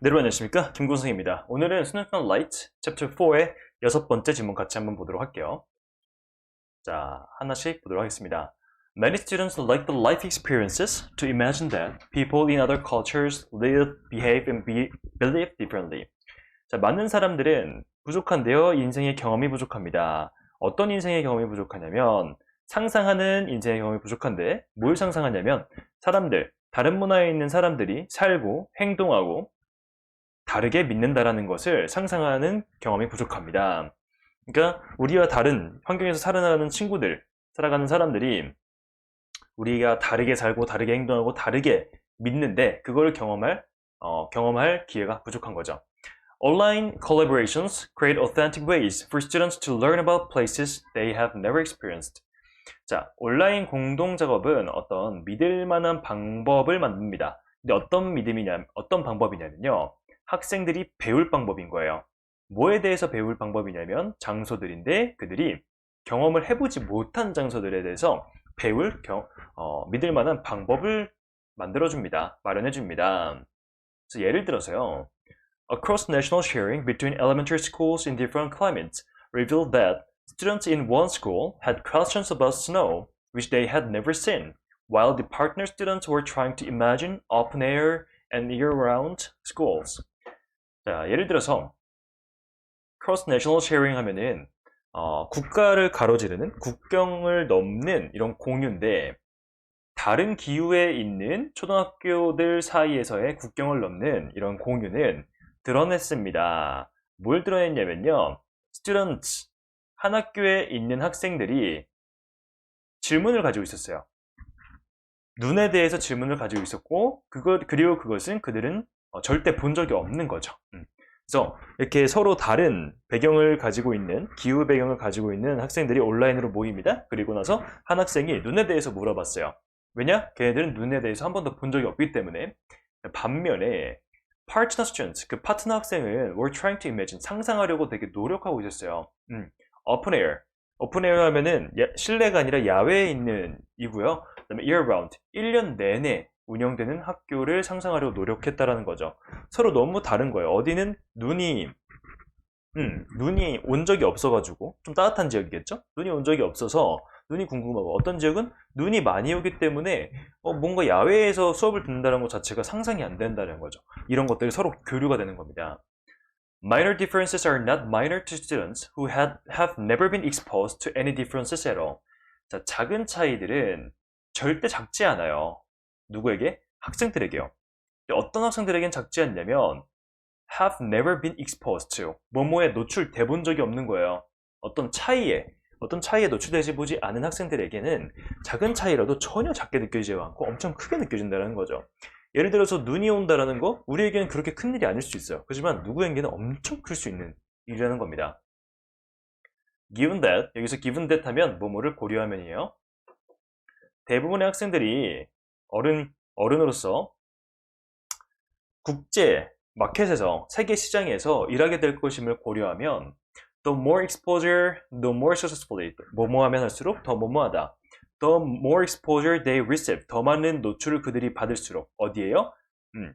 네, 여러분 안녕하십니까? 김군성입니다. 오늘은 스노우편 라이트 챕터 4의 6번째 질문 같이 한번 보도록 할게요. 자, 하나씩 보도록 하겠습니다. Many students like the life experiences to imagine that people in other cultures live, behave, and believe differently. 자, 많은 사람들은 부족한데요. 인생의 경험이 부족합니다. 어떤 인생의 경험이 부족하냐면 상상하는 인생의 경험이 부족한데 뭘 상상하냐면 다른 문화에 있는 사람들이 살고 행동하고 다르게 믿는다라는 것을 상상하는 경험이 부족합니다. 그러니까 우리와 다른 환경에서 살아가는 친구들, 살아가는 사람들이 우리가 다르게 살고 다르게 행동하고 다르게 믿는데 그걸 경험할 기회가 부족한 거죠. Online collaborations create authentic ways for students to learn about places they have never experienced. 자, 온라인 공동 작업은 어떤 믿을 만한 방법을 만듭니다. 근데 어떤 방법이냐면요. 학생들이 배울 방법인 거예요. 뭐에 대해서 배울 방법이냐면 장소들인데 그들이 경험을 해보지 못한 장소들에 대해서 믿을 만한 방법을 만들어줍니다. 마련해줍니다. 그래서 예를 들어서요. Across national sharing between elementary schools in different climates revealed that students in one school had questions about snow, which they had never seen, while the partner students were trying to imagine open air and year-round schools. 자, 예를 들어서 cross national sharing 하면은 국가를 가로지르는 국경을 넘는 이런 공유인데 다른 기후에 있는 초등학교들 사이에서의 국경을 넘는 이런 공유는 드러냈습니다. 뭘 드러냈냐면요. students, 한 학교에 있는 학생들이 질문을 가지고 있었어요. 눈에 대해서 질문을 가지고 있었고 그리고 그것은 그들은 절대 본 적이 없는 거죠. 그래서 이렇게 서로 다른 배경을 가지고 있는 기후 배경을 가지고 있는 학생들이 온라인으로 모입니다. 그리고 나서 한 학생이 눈에 대해서 물어봤어요. 왜냐? 걔네들은 눈에 대해서 한 번도 본 적이 없기 때문에. 반면에 partner students, 그 파트너 학생은 were trying to imagine, 상상하려고 되게 노력하고 있었어요. open air 하면은 실내가 아니라 야외에 있는 이고요. 그다음에 year round, 1년 내내 운영되는 학교를 상상하려고 노력했다라는 거죠. 서로 너무 다른 거예요. 어디는 눈이 온 적이 없어가지고 좀 따뜻한 지역이겠죠? 눈이 온 적이 없어서 눈이 궁금하고 어떤 지역은 눈이 많이 오기 때문에 뭔가 야외에서 수업을 듣는다는 것 자체가 상상이 안 된다는 거죠. 이런 것들이 서로 교류가 되는 겁니다. Minor differences are not minor to students who have never been exposed to any differences at all. 자, 작은 차이들은 절대 작지 않아요. 누구에게? 학생들에게요. 어떤 학생들에겐 작지 않냐면 have never been exposed to, 뭐뭐에 노출돼 본 적이 없는 거예요. 어떤 차이에 노출되지 보지 않은 학생들에게는 작은 차이라도 전혀 작게 느껴지지 않고 엄청 크게 느껴진다는 거죠. 예를 들어서 눈이 온다라는 거 우리에게는 그렇게 큰 일이 아닐 수 있어요. 하지만 누구에게는 엄청 클 수 있는 일이라는 겁니다. Given that, 여기서 given that 하면 뭐뭐를 고려하면이에요. 대부분의 학생들이 어른으로서 국제 마켓에서 세계 시장에서 일하게 될 것임을 고려하면 the more exposure, the more successfully, 뭐뭐 하면 할수록 더 뭐뭐하다. the more exposure they receive, 더 많은 노출을 그들이 받을수록 어디에요?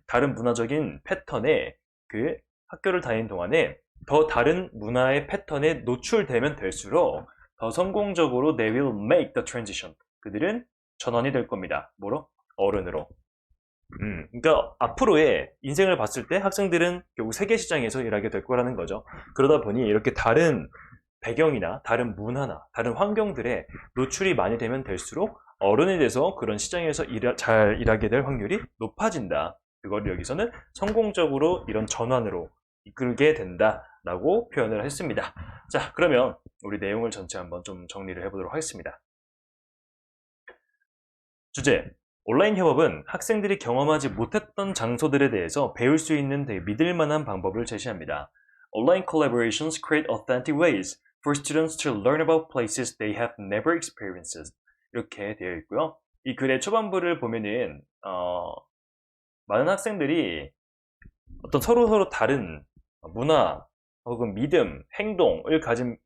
다른 문화적인 패턴에 그 학교를 다니는 동안에 더 다른 문화의 패턴에 노출되면 될수록 더 성공적으로 they will make the transition. 그들은 전환이 될 겁니다. 뭐로? 어른으로. 그러니까 앞으로의 인생을 봤을 때 학생들은 결국 세계 시장에서 일하게 될 거라는 거죠. 그러다 보니 이렇게 다른 배경이나 다른 문화나 다른 환경들에 노출이 많이 되면 될수록 어른이 돼서 그런 시장에서 잘 일하게 될 확률이 높아진다. 그걸 여기서는 성공적으로 이런 전환으로 이끌게 된다라고 표현을 했습니다. 자, 그러면 우리 내용을 전체 한번 좀 정리를 해보도록 하겠습니다. 주제, 온라인 협업은 학생들이 경험하지 못했던 장소들에 대해서 배울 수 있는 되게 믿을 만한 방법을 제시합니다. Online collaborations create authentic ways for students to learn about places they have never experienced. 이렇게 되어 있고요. 이 글의 초반부를 보면은 많은 학생들이 어떤 서로 다른 문화 혹은 믿음, 행동을 가진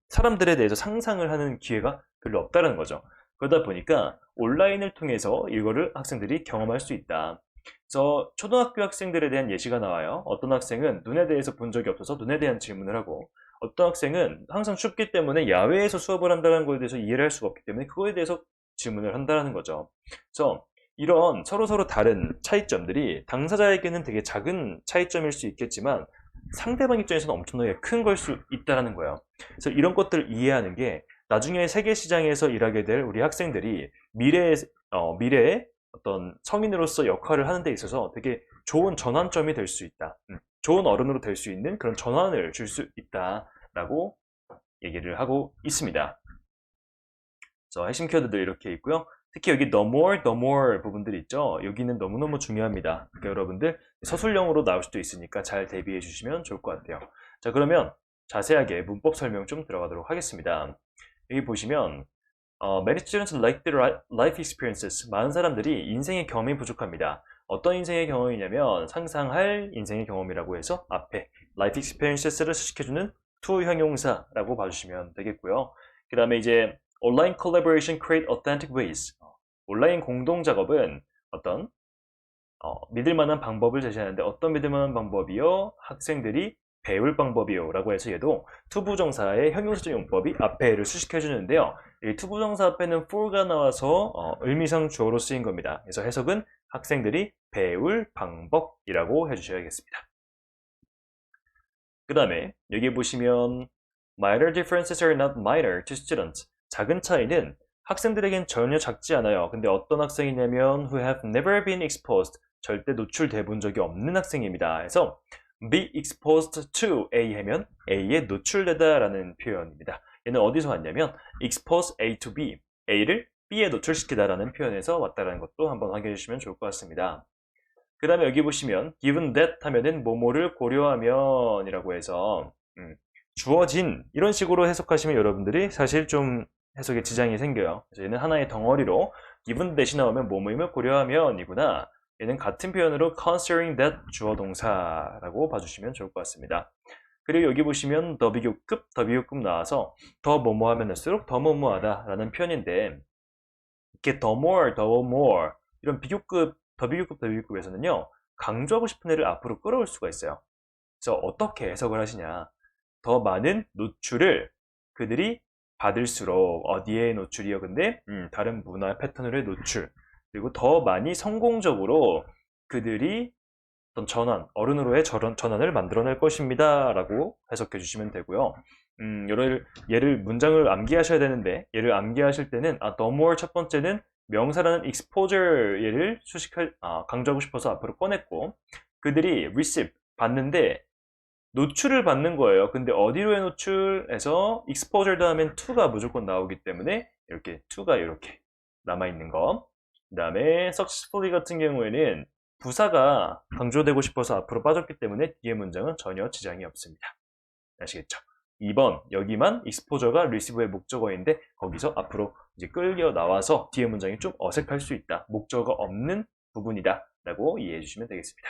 사람들에 대해서 상상을 하는 기회가 별로 없다는 거죠. 그러다 보니까 온라인을 통해서 이거를 학생들이 경험할 수 있다. 그래서 초등학교 학생들에 대한 예시가 나와요. 어떤 학생은 눈에 대해서 본 적이 없어서 눈에 대한 질문을 하고, 어떤 학생은 항상 춥기 때문에 야외에서 수업을 한다는 거에 대해서 이해를 할 수가 없기 때문에 그거에 대해서 질문을 한다는 거죠. 그래서 이런 서로서로 다른 차이점들이 당사자에게는 되게 작은 차이점일 수 있겠지만 상대방 입장에서는 엄청나게 큰 걸 수 있다는 거예요. 그래서 이런 것들을 이해하는 게 나중에 세계 시장에서 일하게 될 우리 학생들이 미래의 어떤 성인으로서 역할을 하는 데 있어서 되게 좋은 전환점이 될 수 있다. 좋은 어른으로 될 수 있는 그런 전환을 줄 수 있다라고 얘기를 하고 있습니다. 그래서 핵심 키워드들 이렇게 있고요. 특히 여기 the more 부분들이 있죠. 여기는 너무너무 중요합니다. 그러니까 여러분들 서술형으로 나올 수도 있으니까 잘 대비해 주시면 좋을 것 같아요. 자, 그러면 자세하게 문법 설명 좀 들어가도록 하겠습니다. 여기 보시면 many students like their life experiences. 많은 사람들이 인생의 경험이 부족합니다. 어떤 인생의 경험이냐면 상상할 인생의 경험이라고 해서 앞에 life experiences를 수식해주는 to 형용사라고 봐주시면 되겠고요. 그 다음에 이제 online collaboration create authentic ways. 온라인 공동 작업은 어떤 믿을 만한 방법을 제시하는데 어떤 믿을 만한 방법이요? 학생들이 배울 방법이요 라고 해서 얘도 투부정사의 형용사적 용법이 앞에를 수식해 주는데요. 이 투부정사 앞에는 for가 나와서 의미상 주어로 쓰인 겁니다. 그래서 해석은 학생들이 배울 방법이라고 해주셔야겠습니다. 그 다음에 여기 보시면 minor differences are not minor to students. 작은 차이는 학생들에겐 전혀 작지 않아요. 근데 어떤 학생이냐면 who have never been exposed. 절대 노출돼 본 적이 없는 학생입니다. 그래서 be exposed to A 하면 A에 노출되다 라는 표현입니다. 얘는 어디서 왔냐면 expose A to B, A를 B에 노출시키다 라는 표현에서 왔다라는 것도 한번 확인해 주시면 좋을 것 같습니다. 그 다음에 여기 보시면 given that 하면은 뭐뭐를 고려하면 이라고 해서 주어진 이런 식으로 해석하시면 여러분들이 사실 좀 해석에 지장이 생겨요. 그래서 얘는 하나의 덩어리로 given that이 나오면 뭐뭐임을 고려하면 이구나. 얘는 같은 표현으로 considering that 주어 동사라고 봐주시면 좋을 것 같습니다. 그리고 여기 보시면 더 비교급 나와서 더 뭐뭐 하면 할수록 더 뭐뭐하다 라는 표현인데 이렇게 더 more 이런 비교급, 더 비교급에서는요 강조하고 싶은 애를 앞으로 끌어올 수가 있어요. 그래서 어떻게 해석을 하시냐, 더 많은 노출을 그들이 받을수록 어디에 노출이요? 근데 다른 문화 패턴으로의 노출, 그리고 더 많이 성공적으로 그들이 어떤 어른으로의 전환을 만들어낼 것입니다 라고 해석해 주시면 되고요. 얘를 문장을 암기하셔야 되는데 얘를 암기하실 때는 the more 첫 번째는 명사라는 exposure 얘를 강조하고 싶어서 앞으로 꺼냈고, 그들이 receive 받는데 노출을 받는 거예요. 근데 어디로의 노출에서 exposure 다음엔 to가 무조건 나오기 때문에 이렇게 to가 이렇게 남아있는 거. 그 다음에 successfully 같은 경우에는 부사가 강조되고 싶어서 앞으로 빠졌기 때문에 뒤에 문장은 전혀 지장이 없습니다. 아시겠죠? 2번 여기만 exposure가 receive의 목적어인데 거기서 앞으로 이제 끌려 나와서 뒤에 문장이 좀 어색할 수 있다. 목적어가 없는 부분이다 라고 이해해 주시면 되겠습니다.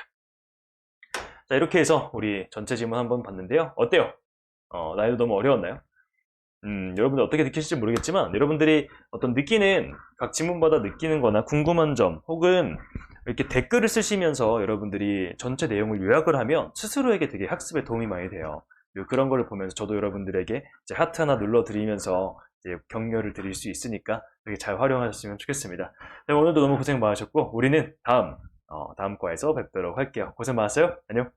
자, 이렇게 해서 우리 전체 지문 한번 봤는데요. 어때요? 난이도 너무 어려웠나요? 여러분들 어떻게 느끼실지 모르겠지만 여러분들이 어떤 각 지문마다 느끼는 거나 궁금한 점 혹은 이렇게 댓글을 쓰시면서 여러분들이 전체 내용을 요약을 하면 스스로에게 되게 학습에 도움이 많이 돼요. 그런 거를 보면서 저도 여러분들에게 이제 하트 하나 눌러드리면서 이제 격려를 드릴 수 있으니까 되게 잘 활용하셨으면 좋겠습니다. 네, 오늘도 너무 고생 많으셨고 우리는 다음 과에서 뵙도록 할게요. 고생 많았어요. 안녕.